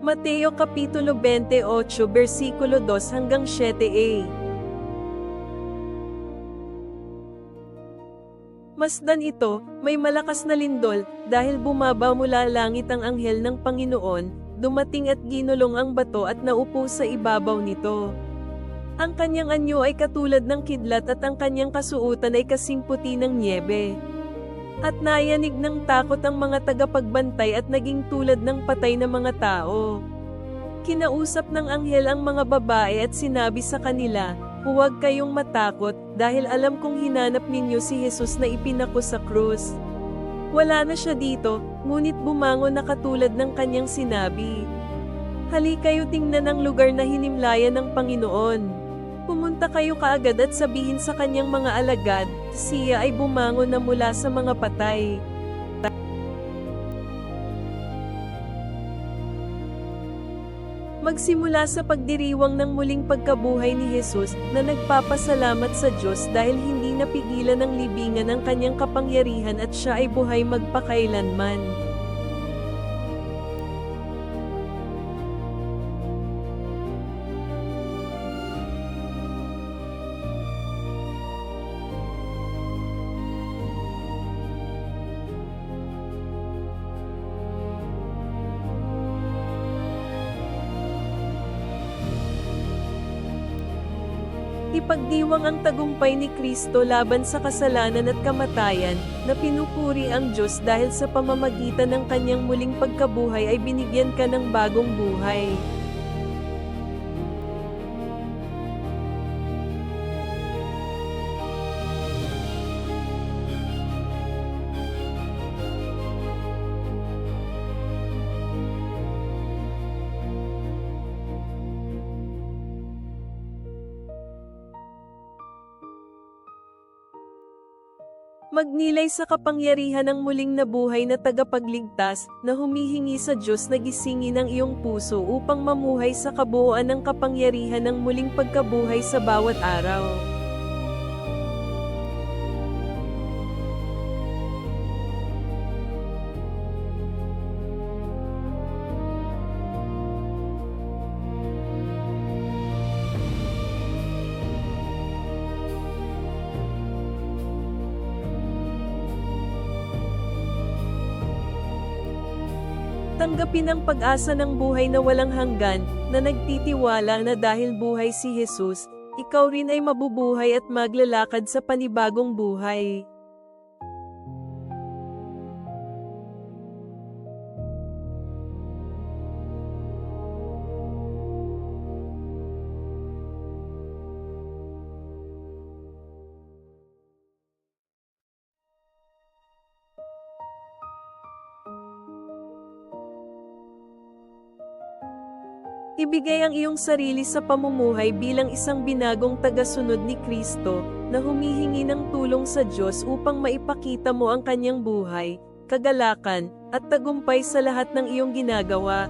Mateo Kapitulo 28 versikulo 2 hanggang 7a. Masdan ito, may malakas na lindol, dahil bumaba mula langit ang anghel ng Panginoon, dumating at ginulong ang bato at naupo sa ibabaw nito. Ang kanyang anyo ay katulad ng kidlat at ang kanyang kasuotan ay kasing puti ng nyebe. At nayanig ng takot ang mga tagapagbantay at naging tulad ng patay na mga tao. Kinausap ng anghel ang mga babae at sinabi sa kanila, "Huwag kayong matakot, dahil alam kong hinanap ninyo si Jesus na ipinako sa krus. Wala na siya dito, ngunit bumangon na katulad ng kanyang sinabi. Halika kayo tingnan ang lugar na hinimlayan ng Panginoon. Pumunta kayo kaagad at sabihin sa kanyang mga alagad, siya ay bumangon na mula sa mga patay." Magsimula sa pagdiriwang ng muling pagkabuhay ni Jesus, na nagpapasalamat sa Diyos dahil hindi napigilan ng libingan ang kanyang kapangyarihan at siya ay buhay magpakailanman. Ipagdiwang ang tagumpay ni Kristo laban sa kasalanan at kamatayan, na pinupuri ang Diyos dahil sa pamamagitan ng kanyang muling pagkabuhay ay binigyan ka ng bagong buhay. Magnilay sa kapangyarihan ng muling nabuhay na tagapagligtas, na humihingi sa Diyos na gisingin ang iyong puso upang mamuhay sa kabuuan ng kapangyarihan ng muling pagkabuhay sa bawat araw. Tanggapin ang pag-asa ng buhay na walang hanggan, na nagtitiwala na dahil buhay si Jesus, ikaw rin ay mabubuhay at maglalakad sa panibagong buhay. Ibigay ang iyong sarili sa pamumuhay bilang isang binagong tagasunod ni Kristo, na humihingi ng tulong sa Diyos upang maipakita mo ang kanyang buhay, kagalakan, at tagumpay sa lahat ng iyong ginagawa.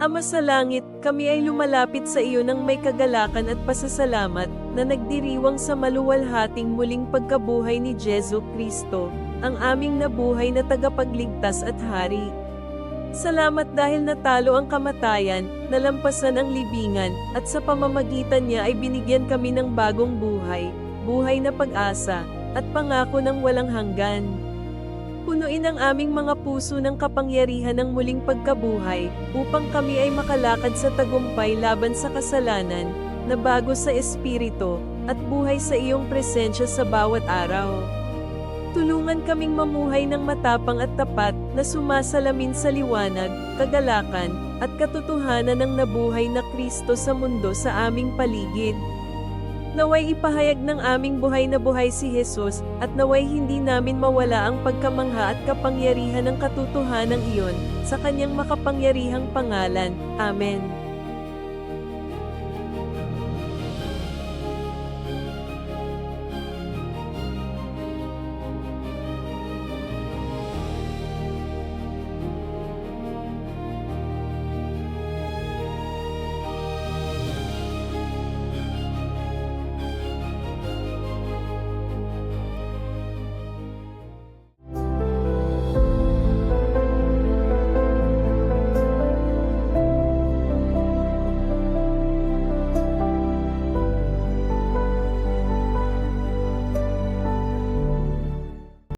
Ama sa langit, kami ay lumalapit sa iyo ng may kagalakan at pasasalamat, na nagdiriwang sa maluwalhating muling pagkabuhay ni Jesu Kristo, ang aming nabuhay na tagapagligtas at hari. Salamat dahil natalo ang kamatayan, nalampasan ang libingan, at sa pamamagitan niya ay binigyan kami ng bagong buhay, buhay na pag-asa, at pangako ng walang hanggan. Punuin ang aming mga puso ng kapangyarihan ng muling pagkabuhay, upang kami ay makalakad sa tagumpay laban sa kasalanan, na bago sa espiritu, at buhay sa iyong presensya sa bawat araw. Tulungan kaming mamuhay ng matapang at tapat, na sumasalamin sa liwanag, kagalakan, at katotohanan ng nabuhay na Kristo sa mundo sa aming paligid. Naway ipahayag ng aming buhay na buhay si Jesus, at naway hindi namin mawala ang pagkamangha at kapangyarihan ng katotohanan iyon, sa kanyang makapangyarihang pangalan. Amen.